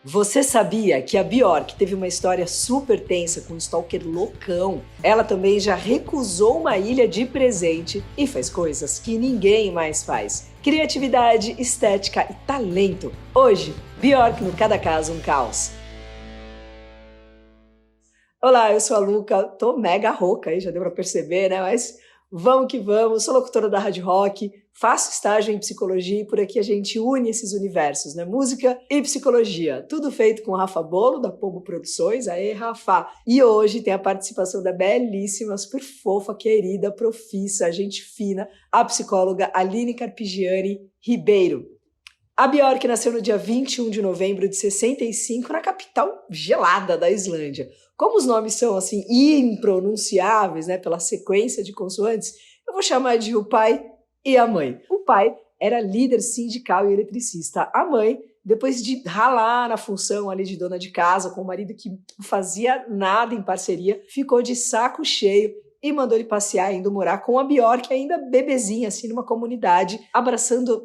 Você sabia que a Björk teve uma história super tensa com um stalker loucão? Ela também já recusou uma ilha de presente e faz coisas que ninguém mais faz. Criatividade, estética e talento. Hoje, Björk no Cada Caso um Caos. Olá, eu sou a Luca, tô mega rouca aí, já deu pra perceber, né? Mas vamos que vamos, sou locutora da Rádio Rock, faço estágio em psicologia e por aqui a gente une esses universos, né? Música e psicologia, tudo feito com Rafa Bolo, da Pombo Produções, aê Rafa! E hoje tem a participação da belíssima, super fofa, querida, profissa, gente fina, a psicóloga Aline Carpigiani Ribeiro. A Björk nasceu no dia 21 de novembro de 65 na capital gelada da Islândia. Como os nomes são assim impronunciáveis, né, pela sequência de consoantes, eu vou chamar de o pai e a mãe. O pai era líder sindical e eletricista. A mãe, depois de ralar na função ali de dona de casa com o marido que não fazia nada em parceria, ficou de saco cheio e mandou ele passear, indo morar com a Björk, ainda bebezinha, assim, numa comunidade, abraçando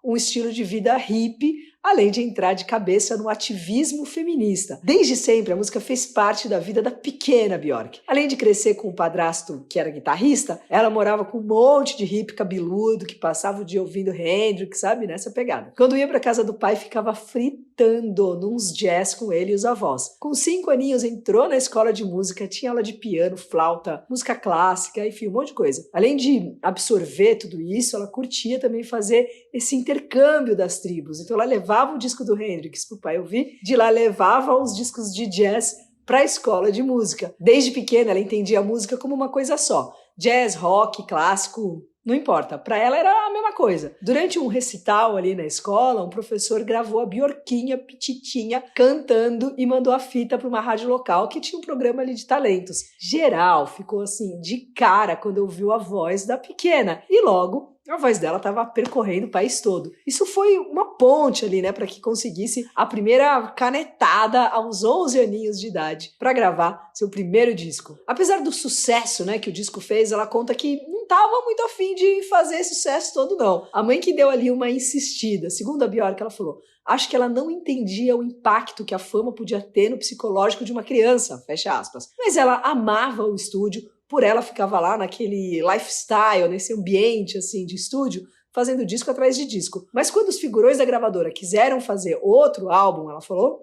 um estilo de vida hippie, além de entrar de cabeça no ativismo feminista. Desde sempre, a música fez parte da vida da pequena Björk. Além de crescer com um padrasto que era guitarrista, ela morava com um monte de hippie cabeludo que passava o dia ouvindo Hendrix, sabe, nessa pegada. Quando ia pra casa do pai, ficava fritando nos jazz com ele e os avós. Com 5 aninhos, entrou na escola de música, tinha aula de piano, flauta, música clássica, enfim, um monte de coisa. Além de absorver tudo isso, ela curtia também fazer esse intercâmbio das tribos. Então ela levava o disco do Hendrix pro pai ouvir, de lá levava os discos de jazz para a escola de música. Desde pequena ela entendia a música como uma coisa só. Jazz, rock, clássico, não importa. Para ela era a mesma coisa. Durante um recital ali na escola, um professor gravou a Björkinha pititinha cantando e mandou a fita para uma rádio local que tinha um programa ali de talentos. Geral ficou assim de cara quando ouviu a voz da pequena e logo a voz dela estava percorrendo o país todo. Isso foi uma ponte ali, né, para que conseguisse a primeira canetada aos 11 aninhos de idade para gravar seu primeiro disco. Apesar do sucesso, né, que o disco fez, ela conta que não estava muito afim de fazer esse sucesso todo, não. A mãe que deu ali uma insistida. Segundo a Björk, ela falou: acho que ela não entendia o impacto que a fama podia ter no psicológico de uma criança, fecha aspas. Mas ela amava o estúdio, por ela ficava lá naquele lifestyle, nesse ambiente assim de estúdio, fazendo disco atrás de disco. Mas quando os figurões da gravadora quiseram fazer outro álbum, ela falou: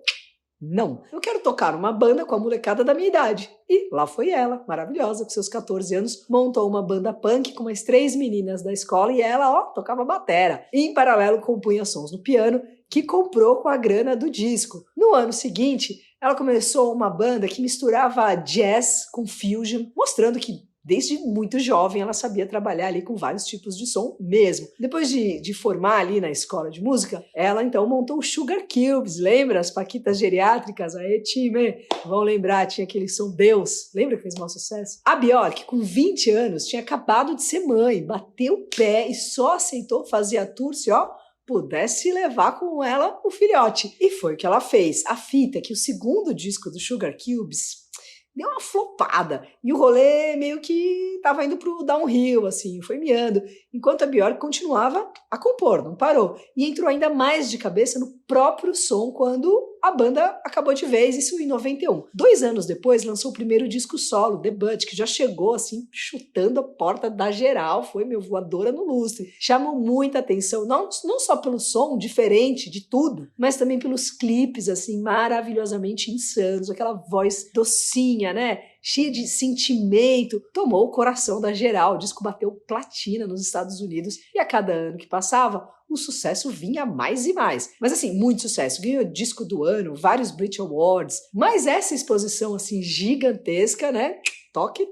não, eu quero tocar numa banda com a molecada da minha idade. E lá foi ela, maravilhosa, com seus 14 anos, montou uma banda punk com mais 3 meninas da escola e ela, tocava batera. E em paralelo compunha sons no piano, que comprou com a grana do disco. No ano seguinte, ela começou uma banda que misturava jazz com fusion, mostrando que desde muito jovem ela sabia trabalhar ali com vários tipos de som mesmo. Depois de formar ali na escola de música, ela então montou o Sugar Cubes, lembra? As paquitas geriátricas, aê time, vão lembrar, tinha aquele som Deus, lembra que fez maior sucesso? A Björk, com 20 anos, tinha acabado de ser mãe, bateu o pé e só aceitou fazer a tour se, pudesse levar com ela o filhote. E foi o que ela fez. A fita, que o segundo disco do Sugar Cubes deu uma flopada. E o rolê meio que tava indo pro downhill, assim, foi miando. Enquanto a Björk continuava a compor, não parou. E entrou ainda mais de cabeça no próprio som quando a banda acabou de vez, isso em 91. 2 anos depois, lançou o primeiro disco solo, Debut, que já chegou, assim, chutando a porta da geral, foi voadora no lustre. Chamou muita atenção, não só pelo som diferente de tudo, mas também pelos clipes, assim, maravilhosamente insanos, aquela voz docinha, né? Cheia de sentimento, tomou o coração da geral. O disco bateu platina nos Estados Unidos e a cada ano que passava, o sucesso vinha mais e mais. Mas assim, muito sucesso. Ganhou disco do ano, vários Brit Awards. Mas essa exposição assim gigantesca, né?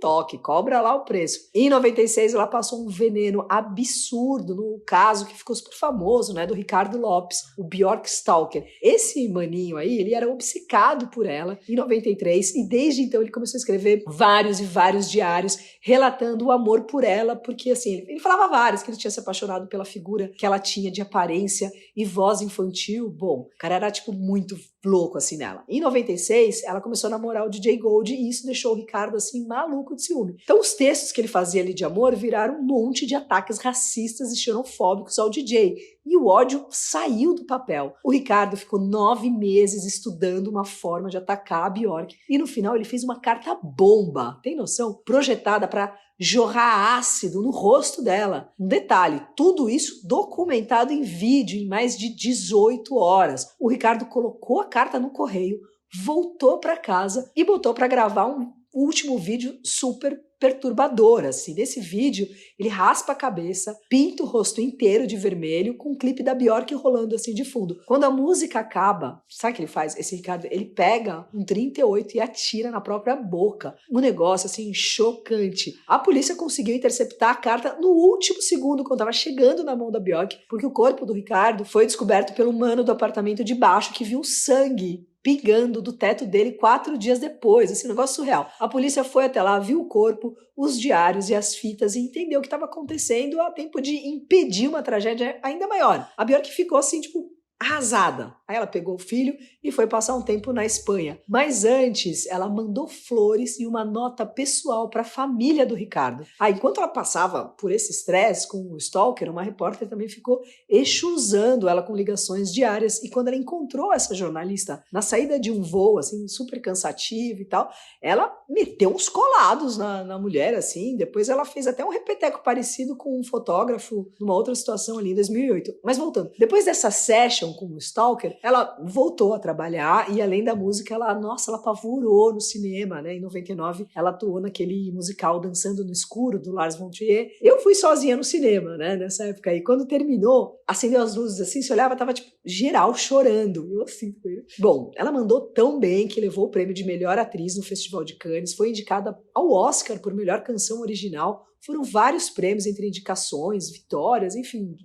Toque, cobra lá o preço. Em 96, ela passou um veneno absurdo no caso que ficou super famoso, né, do Ricardo Lopes, o Björk Stalker. Esse maninho aí, ele era obcecado por ela em 93 e desde então ele começou a escrever vários e vários diários relatando o amor por ela, porque assim, ele falava vários, que ele tinha se apaixonado pela figura que ela tinha de aparência e voz infantil. Bom, o cara era tipo muito louco assim nela. Em 96, ela começou a namorar o DJ Gold e isso deixou o Ricardo assim maluco de ciúme. Então os textos que ele fazia ali de amor viraram um monte de ataques racistas e xenofóbicos ao DJ. E o ódio saiu do papel. O Ricardo ficou 9 meses estudando uma forma de atacar a Björk. E no final ele fez uma carta bomba, tem noção? Projetada para jorrar ácido no rosto dela. Um detalhe, tudo isso documentado em vídeo em mais de 18 horas. O Ricardo colocou a carta no correio, voltou para casa e botou para gravar um último vídeo super perturbador, assim. Nesse vídeo, ele raspa a cabeça, pinta o rosto inteiro de vermelho, com um clipe da Björk rolando assim de fundo. Quando a música acaba, sabe o que ele faz? Esse Ricardo, ele pega um 38 e atira na própria boca. Um negócio, assim, chocante. A polícia conseguiu interceptar a carta no último segundo, quando estava chegando na mão da Björk, porque o corpo do Ricardo foi descoberto pelo mano do apartamento de baixo, que viu sangue pingando do teto dele 4 dias depois, assim, um negócio surreal. A polícia foi até lá, viu o corpo, os diários e as fitas e entendeu o que estava acontecendo a tempo de impedir uma tragédia ainda maior. A Björk ficou assim, tipo, arrasada. Aí ela pegou o filho e foi passar um tempo na Espanha. Mas antes, ela mandou flores e uma nota pessoal para a família do Ricardo. Enquanto ela passava por esse estresse com o stalker, uma repórter também ficou exusando ela com ligações diárias. E quando ela encontrou essa jornalista na saída de um voo, assim, super cansativo e tal, ela meteu uns colados na mulher, assim. Depois ela fez até um repeteco parecido com um fotógrafo numa outra situação ali em 2008. Mas voltando, depois dessa session com o stalker, ela voltou a trabalhar e além da música, ela apavorou no cinema, né? Em 99, ela atuou naquele musical Dançando no Escuro, do Lars von Trier. Eu fui sozinha no cinema, né? Nessa época aí. Quando terminou, acendeu as luzes assim, se olhava, tava tipo, geral chorando. Eu assim, bom, ela mandou tão bem que levou o prêmio de melhor atriz no Festival de Cannes, foi indicada ao Oscar por melhor canção original. Foram vários prêmios entre indicações, vitórias, enfim,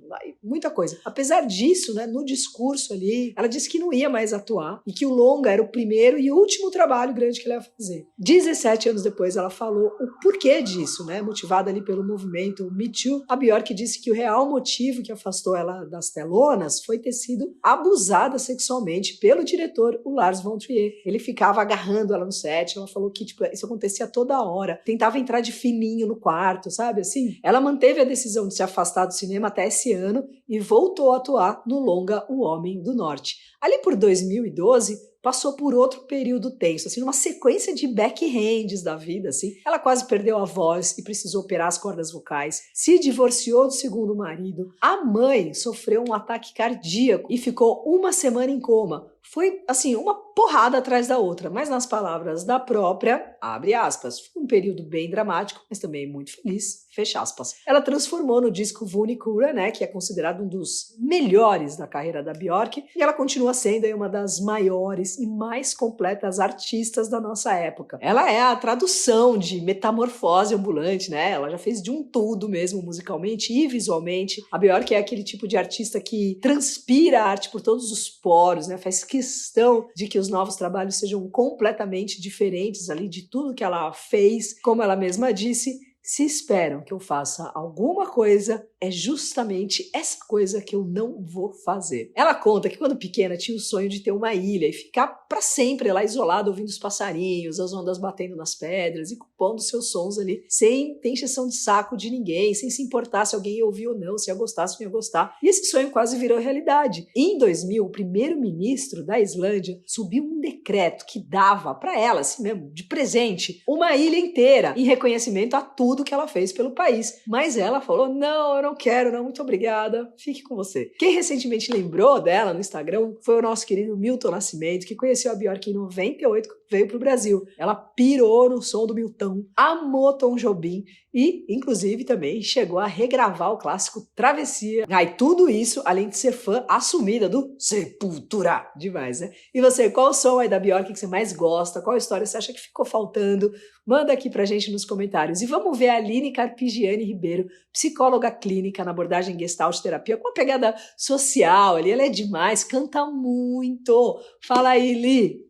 muita coisa. Apesar disso, né, no discurso ali, ela disse que não ia mais atuar e que o longa era o primeiro e último trabalho grande que ela ia fazer. 17 anos depois, ela falou o porquê disso, né, motivada ali pelo movimento Me Too. A Björk disse que o real motivo que afastou ela das telonas foi ter sido abusada sexualmente pelo diretor, o Lars von Trier. Ele ficava agarrando ela no set, ela falou que tipo, isso acontecia toda hora, tentava entrar de fininho no quarto, sabe assim? Ela manteve a decisão de se afastar do cinema até esse ano e voltou a atuar no longa O Homem do Norte. Ali por 2012, passou por outro período tenso, assim, numa sequência de backhands da vida, assim. Ela quase perdeu a voz e precisou operar as cordas vocais, se divorciou do segundo marido, a mãe sofreu um ataque cardíaco e ficou 1 semana em coma. Foi, assim, uma porrada atrás da outra, mas nas palavras da própria, abre aspas, foi um período bem dramático, mas também muito feliz, fecha aspas. Ela transformou no disco Vunikura, né, que é considerado um dos melhores da carreira da Björk, e ela continua sendo aí uma das maiores e mais completas artistas da nossa época. Ela é a tradução de metamorfose ambulante, né, ela já fez de um tudo mesmo, musicalmente e visualmente. A Björk é aquele tipo de artista que transpira a arte por todos os poros, né, faz questão de que os novos trabalhos sejam completamente diferentes ali de tudo que ela fez. Como ela mesma disse, se esperam que eu faça alguma coisa, é justamente essa coisa que eu não vou fazer. Ela conta que quando pequena tinha o sonho de ter uma ilha e ficar para sempre lá isolada ouvindo os passarinhos, as ondas batendo nas pedras e compondo seus sons ali, sem ter encheção de saco de ninguém, sem se importar se alguém ia ouvir ou não, se ia gostar, se não ia gostar. E esse sonho quase virou realidade. Em 2000, o primeiro-ministro da Islândia subiu um decreto que dava para ela, assim mesmo, de presente, uma ilha inteira, em reconhecimento a tudo que ela fez pelo país. Mas ela falou, não, eu não quero, não, muito obrigada, fique com você. Quem recentemente lembrou dela no Instagram foi o nosso querido Milton Nascimento, que conheceu a Björk em 98, veio pro Brasil. Ela pirou no som do Milton, amou Tom Jobim e, inclusive, também chegou a regravar o clássico Travessia. E tudo isso, além de ser fã assumida do Sepultura. Demais, né? E você, qual o som aí da Björk que você mais gosta? Qual história você acha que ficou faltando? Manda aqui pra gente nos comentários. E vamos ver a Aline Carpigiani Ribeiro, psicóloga clínica na abordagem Gestalt terapia, com uma pegada social ali. Ela é demais, canta muito. Fala aí, Li.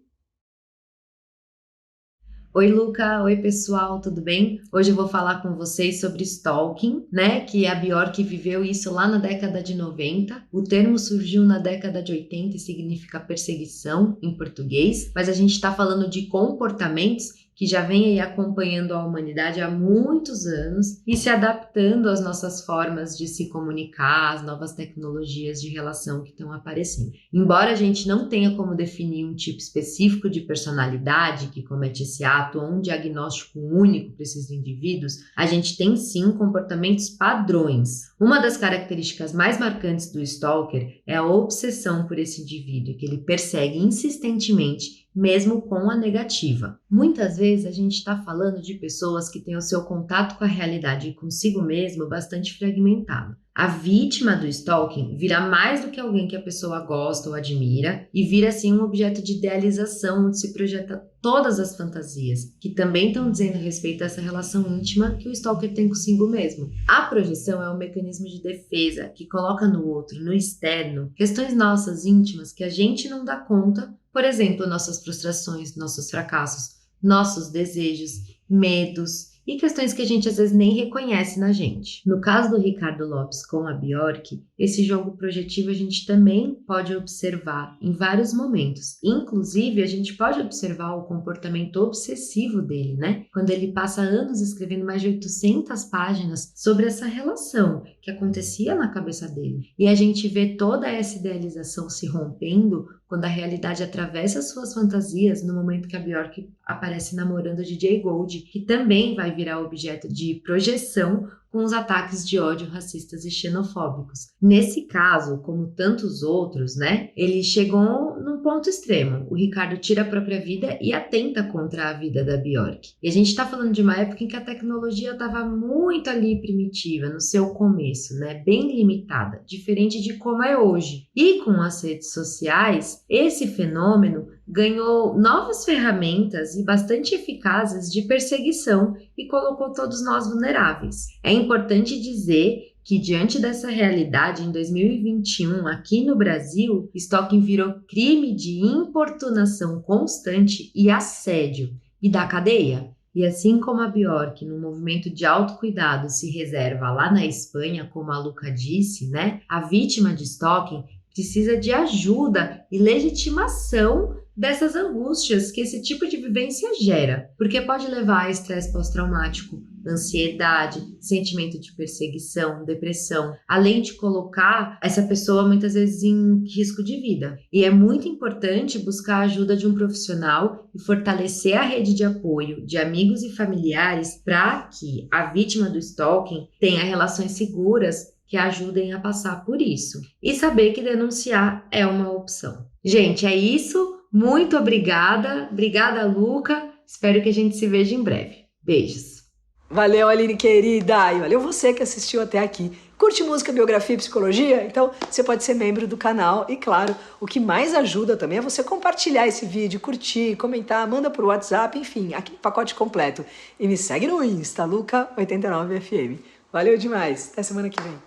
Oi, Luca. Oi, pessoal, tudo bem? Hoje eu vou falar com vocês sobre stalking, né? Que a Björk viveu isso lá na década de 90. O termo surgiu na década de 80 e significa perseguição em português, mas a gente está falando de comportamentos que já vem aí acompanhando a humanidade há muitos anos e se adaptando às nossas formas de se comunicar, às novas tecnologias de relação que estão aparecendo. Embora a gente não tenha como definir um tipo específico de personalidade que comete esse ato ou um diagnóstico único para esses indivíduos, a gente tem sim comportamentos padrões. Uma das características mais marcantes do stalker é a obsessão por esse indivíduo, que ele persegue insistentemente, mesmo com a negativa. Muitas vezes a gente está falando de pessoas que têm o seu contato com a realidade e consigo mesmo bastante fragmentado. A vítima do stalking vira mais do que alguém que a pessoa gosta ou admira e vira assim um objeto de idealização onde se projeta todas as fantasias, que também estão dizendo respeito a essa relação íntima que o stalker tem consigo mesmo. A projeção é um mecanismo de defesa que coloca no outro, no externo, questões nossas íntimas que a gente não dá conta, por exemplo, nossas frustrações, nossos fracassos, nossos desejos, medos e questões que a gente às vezes nem reconhece na gente. No caso do Ricardo Lopes com a Bjork, esse jogo projetivo a gente também pode observar em vários momentos. Inclusive, a gente pode observar o comportamento obsessivo dele, né? Quando ele passa anos escrevendo mais de 800 páginas sobre essa relação que acontecia na cabeça dele. E a gente vê toda essa idealização se rompendo quando a realidade atravessa suas fantasias no momento que a Bjork aparece namorando o DJ Gold, que também vai virar objeto de projeção com os ataques de ódio racistas e xenofóbicos. Nesse caso, como tantos outros, né, ele chegou num ponto extremo. O Ricardo tira a própria vida e atenta contra a vida da Bjork. E a gente está falando de uma época em que a tecnologia estava muito ali primitiva, no seu começo, né, bem limitada, diferente de como é hoje. E com as redes sociais, esse fenômeno ganhou novas ferramentas e bastante eficazes de perseguição e colocou todos nós vulneráveis. É importante dizer que, diante dessa realidade, em 2021, aqui no Brasil, stalking virou crime de importunação constante e assédio. E da cadeia? E assim como a Bjork, no movimento de autocuidado, se reserva lá na Espanha, como a Luca disse, né? A vítima de stalking precisa de ajuda e legitimação dessas angústias que esse tipo de vivência gera, porque pode levar a estresse pós-traumático, ansiedade, sentimento de perseguição, depressão, além de colocar essa pessoa muitas vezes em risco de vida. E é muito importante buscar a ajuda de um profissional e fortalecer a rede de apoio de amigos e familiares para que a vítima do stalking tenha relações seguras que ajudem a passar por isso. E saber que denunciar é uma opção. Gente, é isso. Muito obrigada. Obrigada, Luca. Espero que a gente se veja em breve. Beijos. Valeu, Aline querida. E valeu você que assistiu até aqui. Curte música, biografia e psicologia? Então você pode ser membro do canal. E claro, o que mais ajuda também é você compartilhar esse vídeo, curtir, comentar, manda por WhatsApp, enfim, aquele pacote completo. E me segue no Insta, Luca89FM. Valeu demais. Até semana que vem.